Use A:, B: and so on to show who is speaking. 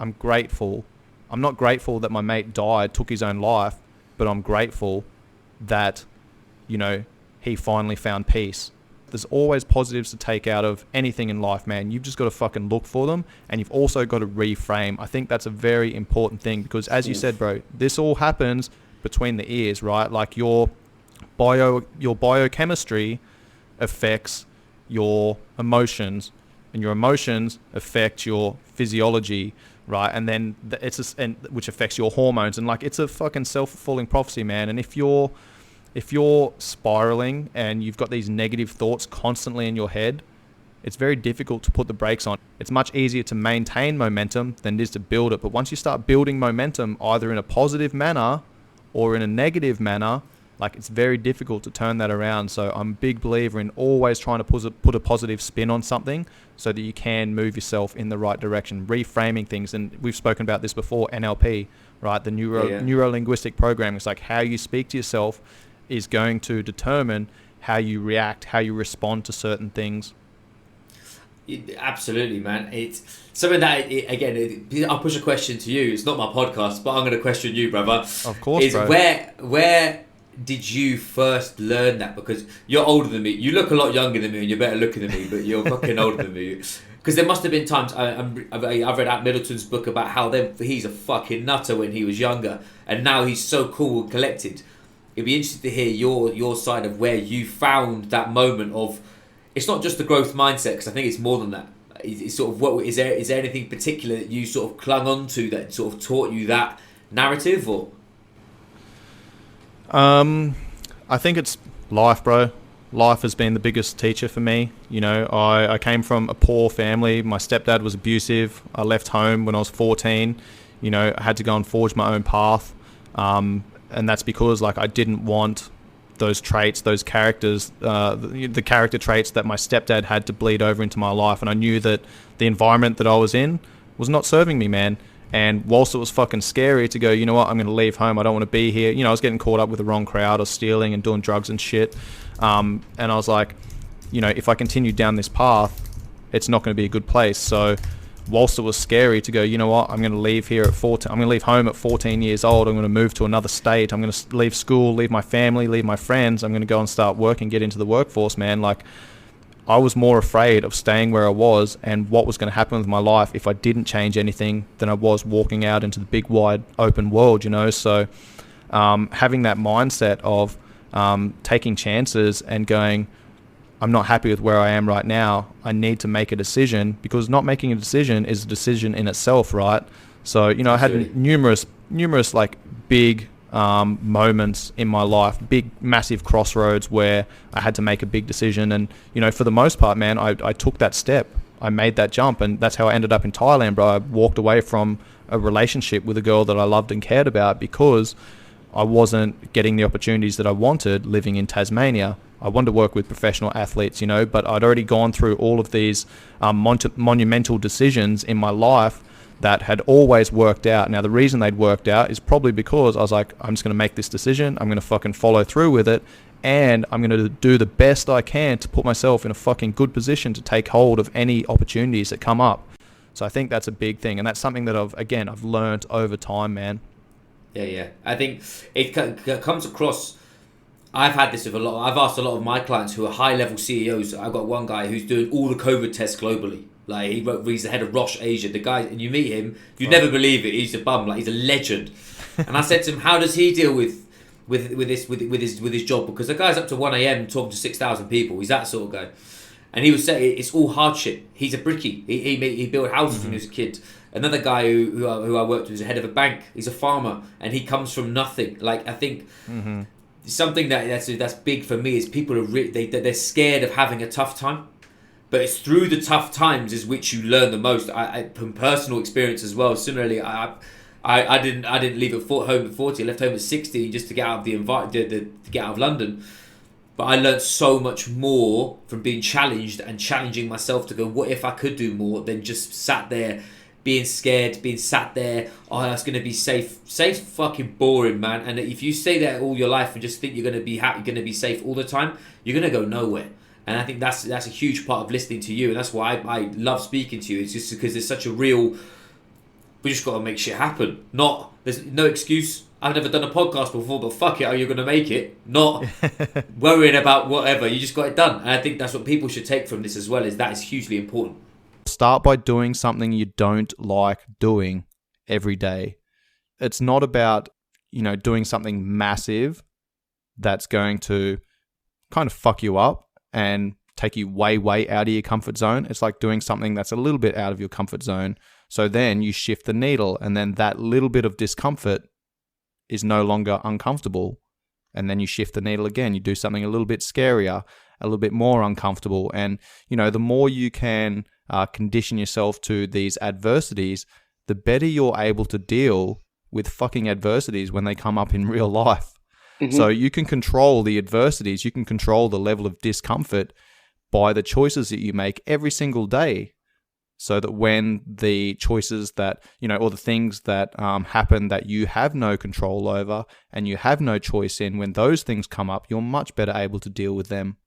A: I'm grateful. I'm not grateful that my mate died, took his own life, but I'm grateful that, you know, he finally found peace. There's always positives to take out of anything in life, man. You've just got to fucking look for them, and you've also got to reframe. I think that's a very important thing because, as you said, bro, this all happens between the ears, right? Like your biochemistry affects your emotions, and your emotions affect your physiology, right? And then which affects your hormones, and like it's a fucking self-fulfilling prophecy, man. And if you're spiraling and you've got these negative thoughts constantly in your head, it's very difficult to put the brakes on. It's much easier to maintain momentum than it is to build it. But once you start building momentum, either in a positive manner or in a negative manner, like it's very difficult to turn that around. So I'm a big believer in always trying to put a positive spin on something so that you can move yourself in the right direction, reframing things. And we've spoken about this before, NLP, right? The neuro-linguistic programming. It's like how you speak to yourself is going to determine how you react, how you respond to certain things.
B: Absolutely, man. It's something that, I'll push a question to you. It's not my podcast, but I'm going to question you, brother.
A: Of course, bro.
B: Where did you first learn that? Because you're older than me. You look a lot younger than me, and you're better looking than me, but you're fucking older than me. Because there must have been times, I've read Ant Middleton's book about how he's a fucking nutter when he was younger, and now he's so cool and collected. It'd be interesting to hear your side of where you found that moment of, it's not just the growth mindset, because I think it's more than that. It's sort of, what is there anything particular that you sort of clung on to that sort of taught you that narrative, or?
A: I think it's life, bro. Life has been the biggest teacher for me. You know, I came from a poor family. My stepdad was abusive. I left home when I was 14. You know, I had to go and forge my own path. And that's because, like, I didn't want those traits, those characters, the character traits that my stepdad had to bleed over into my life. And I knew that the environment that I was in was not serving me, man. And whilst it was fucking scary to go, you know what, I'm going to leave home. I don't want to be here. You know, I was getting caught up with the wrong crowd. I was stealing and doing drugs and shit. And I was like, you know, if I continue down this path, it's not going to be a good place. So whilst it was scary to go, you know what, I'm going to leave here at 14. I'm going to leave home at 14 years old. I'm going to move to another state. I'm going to leave school, leave my family, leave my friends. I'm going to go and start work and get into the workforce, man. Like, I was more afraid of staying where I was and what was going to happen with my life if I didn't change anything than I was walking out into the big, wide, open world, you know? So having that mindset of taking chances and going, I'm not happy with where I am right now. I need to make a decision, because not making a decision is a decision in itself, right? So, you know,
B: Absolutely.
A: I had numerous like big moments in my life, big, massive crossroads where I had to make a big decision. And, you know, for the most part, man, I took that step. I made that jump, and that's how I ended up in Thailand, bro. I walked away from a relationship with a girl that I loved and cared about because I wasn't getting the opportunities that I wanted living in Tasmania. I wanted to work with professional athletes, you know, but I'd already gone through all of these monumental decisions in my life that had always worked out. Now, the reason they'd worked out is probably because I was like, I'm just going to make this decision. I'm going to fucking follow through with it. And I'm going to do the best I can to put myself in a fucking good position to take hold of any opportunities that come up. So I think that's a big thing. And that's something that I've learned over time, man.
B: Yeah. I think it comes across. I've had this with a lot. I've asked a lot of my clients who are high-level CEOs. I've got one guy who's doing all the COVID tests globally. Like, he's the head of Roche Asia. The guy, and you meet him, you'd never believe it. He's a bum. Like, he's a legend. And I said to him, how does he deal with his job? Because the guy's up to 1 a.m. talking to 6,000 people. He's that sort of guy. And he would say it's all hardship. He's a brickie. He built houses when he was a kid. Another guy who I worked with is a head of a bank. He's a farmer, and he comes from nothing. Like, I think something that's big for me is people are they're scared of having a tough time, but it's through the tough times is which you learn the most. I from personal experience as well. Similarly, I didn't leave home at 40. I left home at 60 just to get out of to get out of London. But I learned so much more from being challenged and challenging myself to go, what if I could do more than just sat there being scared, being sat there, oh, that's going to be safe. Safe's fucking boring, man. And if you stay there all your life and just think you're going to be happy, you're going to be safe all the time, you're going to go nowhere. And I think that's a huge part of listening to you. And that's why I love speaking to you. It's just because there's such a real We just got to make shit happen. Not, there's no excuse. I've never done a podcast before, but fuck it, are you going to make it? Not worrying about whatever. You just got it done. And I think that's what people should take from this as well, is that is hugely important.
A: Start by doing something you don't like doing every day. It's not about, doing something massive that's going to kind of fuck you up and take you way, way out of your comfort zone. It's like doing something that's a little bit out of your comfort zone. So then you shift the needle, and then that little bit of discomfort is no longer uncomfortable. And then you shift the needle again. You do something a little bit scarier, a little bit more uncomfortable. And, the more you can condition yourself to these adversities, the better you're able to deal with fucking adversities when they come up in real life. Mm-hmm. So you can control the adversities, you can control the level of discomfort by the choices that you make every single day. So that when the choices that, or the things that happen that you have no control over and you have no choice in, when those things come up, you're much better able to deal with them.